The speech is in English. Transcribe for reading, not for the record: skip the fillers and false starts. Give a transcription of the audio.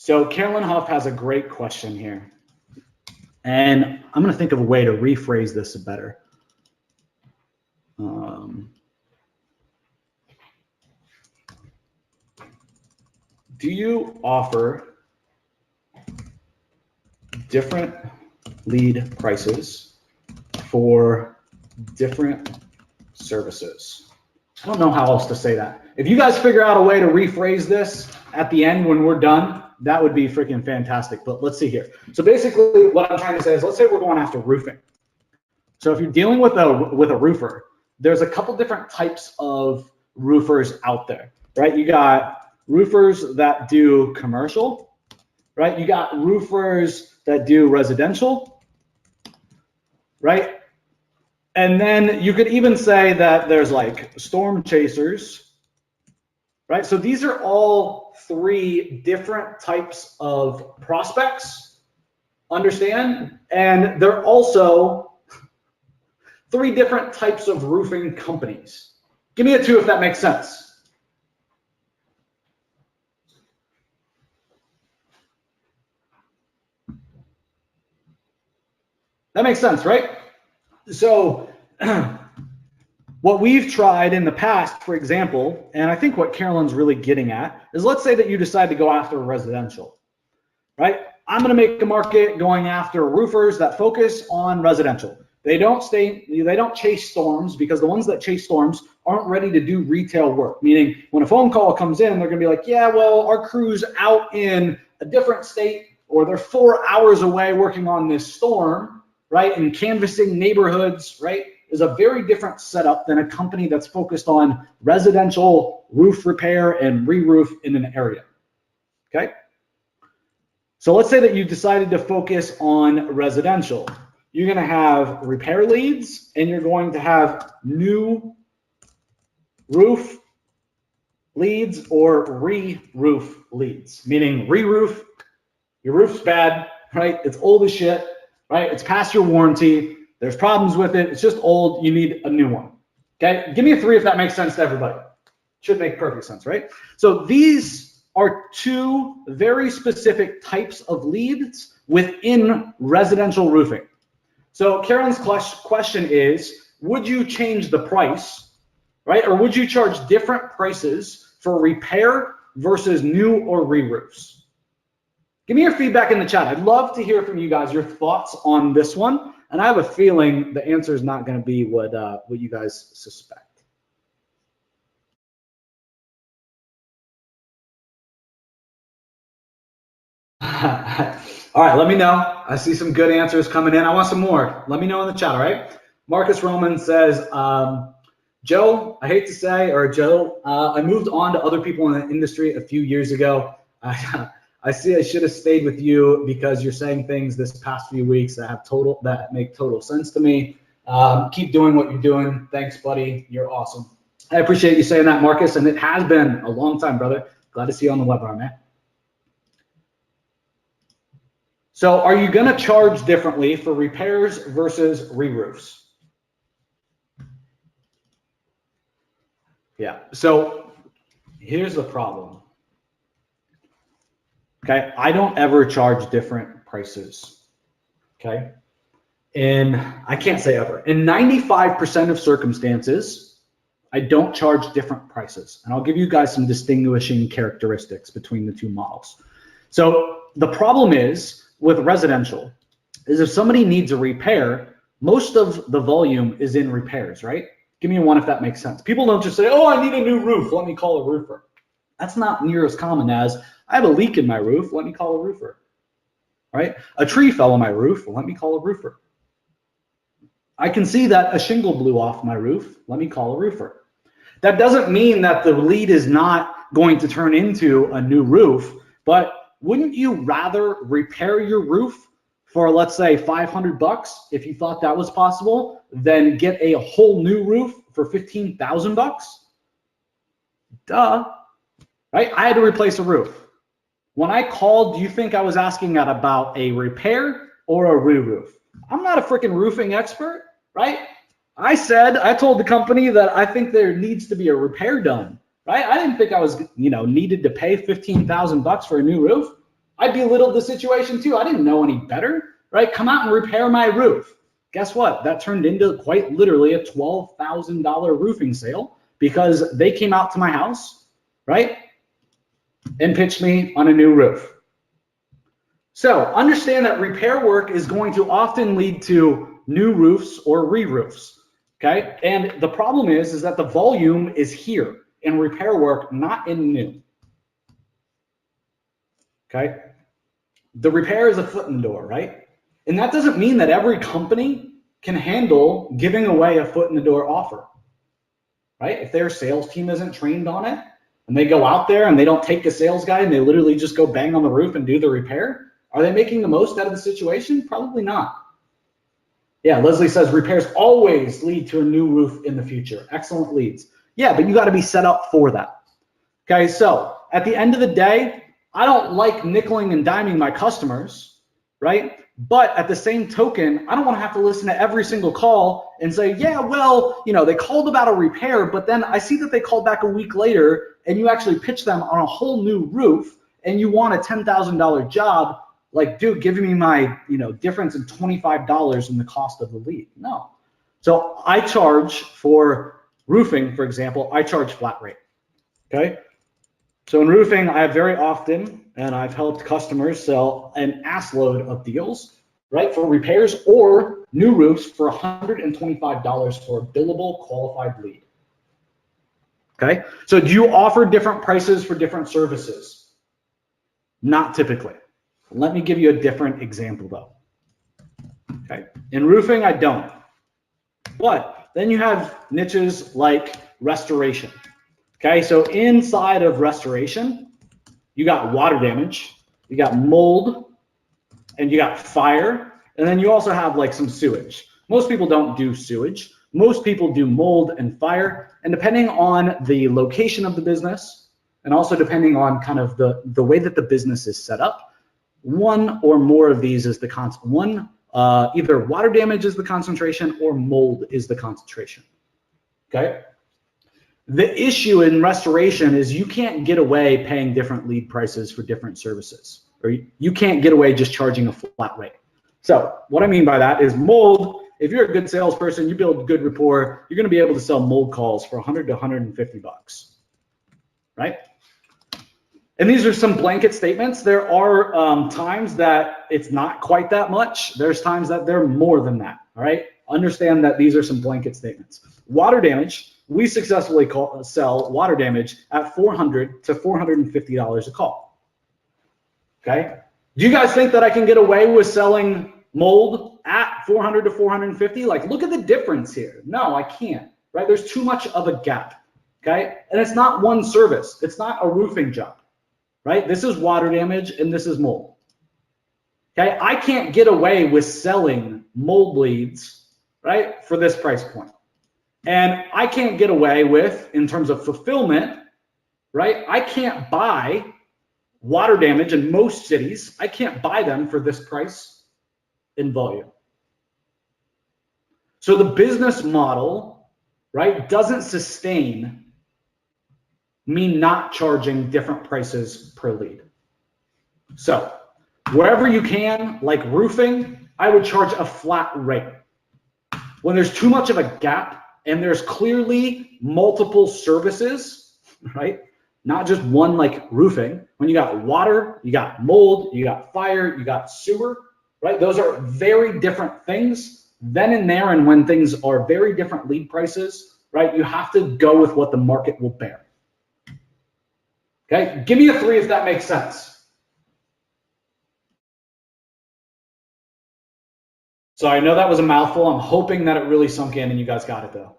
So Carolyn Huff has a great question here. And I'm going to think of a way to rephrase this better. Do you offer different lead prices for different services? I don't know how else to say that. If you guys figure out a way to rephrase this at the end when we're done, that would be freaking fantastic. But let's see here. So basically what I'm trying to say is, let's say we're going after roofing. So if you're dealing with a roofer, there's a couple different types of roofers out there, right? You got roofers that do commercial, right? You got roofers that do residential, right? And then you could even say that there's like storm chasers, right? So these are all three different types of prospects, understand? And they're also three different types of roofing companies. Give me a 2 if that makes sense. That makes sense, right? So what we've tried in the past, for example, and I think what Carolyn's really getting at is, let's say that you decide to go after residential, right? I'm going to make a market going after roofers that focus on residential. They don't chase storms, because the ones that chase storms aren't ready to do retail work. Meaning when a phone call comes in, they're going to be like, yeah, well, our crew's out in a different state, or they're 4 hours away working on this storm, right? And canvassing neighborhoods, right, is a very different setup than a company that's focused on residential roof repair and re-roof in an area, okay? So let's say that you decided to focus on residential. You're going to have repair leads, and you're going to have new roof leads or re-roof leads, meaning re-roof, your roof's bad, right? It's old as shit, right? It's past your warranty. There's problems with it. It's just old. You need a new one. Okay. Give me a 3 if that makes sense to everybody. Should make perfect sense, right? So these are 2 very specific types of leads within residential roofing. So Karen's question is, would you change the price, right? Or would you charge different prices for repair versus new or re-roofs? Give me your feedback in the chat. I'd love to hear from you guys, your thoughts on this one. And I have a feeling the answer is not going to be what you guys suspect. All right, let me know. I see some good answers coming in. I want some more. Let me know in the chat, all right? Marcus Roman says, Joe, I hate to say, or Joe, I moved on to other people in the industry a few years ago. I see I should have stayed with you because you're saying things this past few weeks that make total sense to me. Keep doing what you're doing. Thanks, buddy. You're awesome. I appreciate you saying that, Marcus, and it has been a long time, brother. Glad to see you on the webinar, man. So are you going to charge differently for repairs versus re-roofs? Yeah, so here's the problem. Okay, I don't ever charge different prices. Okay, and I can't say ever. In 95% of circumstances, I don't charge different prices. And I'll give you guys some distinguishing characteristics between the 2 models. So the problem is with residential is if somebody needs a repair, most of the volume is in repairs, right? Give me a 1 if that makes sense. People don't just say, oh, I need a new roof, let me call a roofer. That's not near as common as, I have a leak in my roof, let me call a roofer, right? A tree fell on my roof, let me call a roofer. I can see that a shingle blew off my roof, let me call a roofer. That doesn't mean that the lead is not going to turn into a new roof, but wouldn't you rather repair your roof for, let's say, $500 if you thought that was possible, than get a whole new roof for $15,000? Duh, right? I had to replace a roof. When I called, do you think I was asking about a repair or a re-roof? I'm not a freaking roofing expert, right? I told the company that I think there needs to be a repair done, right? I didn't think I was, needed to pay $15,000 for a new roof. I belittled the situation too. I didn't know any better, right? Come out and repair my roof. Guess what? That turned into quite literally a $12,000 roofing sale because they came out to my house, right, and pitched me on a new roof. So understand that repair work is going to often lead to new roofs or re-roofs, okay? And the problem is that the volume is here in repair work, not in new, okay? The repair is a foot in the door, right? And that doesn't mean that every company can handle giving away a foot in the door offer, right? If their sales team isn't trained on it and they go out there and they don't take a sales guy and they literally just go bang on the roof and do the repair, are they making the most out of the situation? Probably not. Yeah, Leslie says repairs always lead to a new roof in the future. Excellent leads. Yeah, but you got to be set up for that. Okay, so at the end of the day, I don't like nickeling and diming my customers, right? But at the same token, I don't want to have to listen to every single call and say, yeah, well, you know, they called about a repair, but then I see that they called back a week later and you actually pitch them on a whole new roof and you want a $10,000 job. Like, dude, give me my, difference in $25 in the cost of the lead. No. So I charge for roofing, for example, I charge flat rate. Okay. So in roofing, I have very often, and I've helped customers sell an assload of deals, right, for repairs or new roofs for $125 for a billable qualified lead. Okay. So do you offer different prices for different services? Not typically. Let me give you a different example though. Okay, in roofing, I don't. But then you have niches like restoration. Okay, so inside of restoration, you got water damage, you got mold, and you got fire, and then you also have like some sewage. Most people don't do sewage. Most people do mold and fire, and depending on the location of the business, and also depending on kind of the way that the business is set up, one or more of these is the constant. Either water damage is the concentration or mold is the concentration. Okay. The issue in restoration is you can't get away paying different lead prices for different services, or you can't get away just charging a flat rate. So what I mean by that is mold. If you're a good salesperson, you build good rapport, you're going to be able to sell mold calls for 100 to 150 bucks, right? And these are some blanket statements. There are times that it's not quite that much. There's times that they're more than that, all right? Understand that these are some blanket statements. Water damage, we successfully sell water damage at $400 to $450 a call, okay? Do you guys think that I can get away with selling mold at $400 to $450? Like, look at the difference here. No, I can't, right? There's too much of a gap, okay? And it's not one service. It's not a roofing job. Right? This is water damage and this is mold. Okay, I can't get away with selling mold leads, right, for this price point. And I can't get away with, in terms of fulfillment, right, I can't buy water damage in most cities. I can't buy them for this price in volume. So the business model, right, doesn't sustain me not charging different prices per lead. So wherever you can, like roofing, I would charge a flat rate. When there's too much of a gap and there's clearly multiple services, right? Not just one like roofing. When you got water, you got mold, you got fire, you got sewer, right? Those are very different things. Then and there, and when things are very different lead prices, right? You have to go with what the market will bear. Okay, give me a 3 if that makes sense. So I know that was a mouthful. I'm hoping that it really sunk in and you guys got it though.